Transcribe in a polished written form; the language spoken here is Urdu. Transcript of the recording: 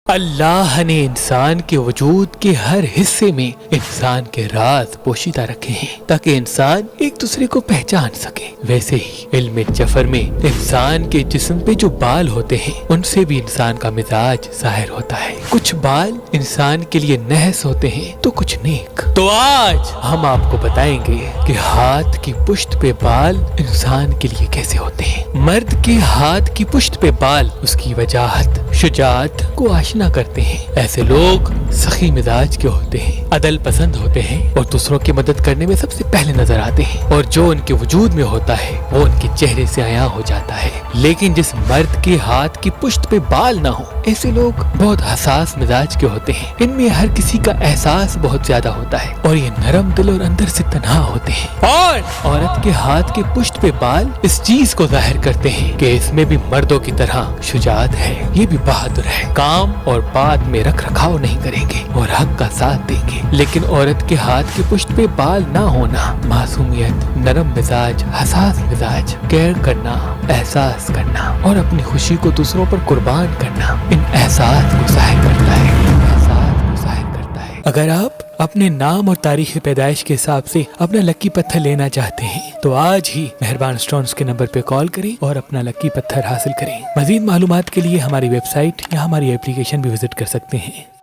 اللہ نے انسان کے وجود کے ہر حصے میں انسان کے راز پوشیدہ رکھے ہیں تاکہ انسان ایک دوسرے کو پہچان سکے۔ ویسے ہی علم جفر میں انسان کے جسم پہ جو بال ہوتے ہیں ان سے بھی انسان کا مزاج ظاہر ہوتا ہے۔ کچھ بال انسان کے لیے نحس ہوتے ہیں تو کچھ نیک۔ تو آج ہم آپ کو بتائیں گے کہ ہاتھ کی پشت پہ بال انسان کے لیے کیسے ہوتے ہیں۔ مرد کے ہاتھ کی پشت پہ بال اس کی وجاہت، شجاعت کو آشنا کرتے ہیں۔ ایسے لوگ سخی مزاج کے ہوتے ہیں، عدل پسند ہوتے ہیں اور دوسروں کی مدد کرنے میں سب سے پہلے نظر آتے ہیں، اور جو ان کے وجود میں ہوتا ہے وہ ان کے چہرے سے عیاں ہو جاتا ہے۔ لیکن جس مرد کے ہاتھ کی پشت پہ بال نہ ہو، ایسے لوگ بہت حساس مزاج کے ہوتے ہیں۔ ان میں ہر کسی کا احساس بہت زیادہ ہوتا ہے اور یہ نرم دل اور اندر سے تنہا ہوتے ہیں۔ اور عورت کے ہاتھ کے پشت پہ بال اس چیز کو ظاہر کرتے ہیں کہ اس میں بھی مردوں کی طرح شجاعت ہے، یہ بھی بہادر ہے، کام اور بات میں رکھ رکھاؤ نہیں کریں گے اور حق کا ساتھ دیں گے۔ لیکن عورت کے ہاتھ کے پشت پہ بال نہ ہونا، معصومیت، نرم مزاج، حساس مزاج، کیئر کرنا، احساس کرنا اور اپنی خوشی کو دوسروں پر قربان کرنا، ان احساس کو ظاہر کرتا ہے۔ اگر آپ اپنے نام اور تاریخ پیدائش کے حساب سے اپنا لکی پتھر لینا چاہتے ہیں تو آج ہی مہربان سٹونز کے نمبر پہ کال کریں اور اپنا لکی پتھر حاصل کریں۔ مزید معلومات کے لیے ہماری ویب سائٹ یا ہماری اپلیکیشن بھی وزٹ کر سکتے ہیں۔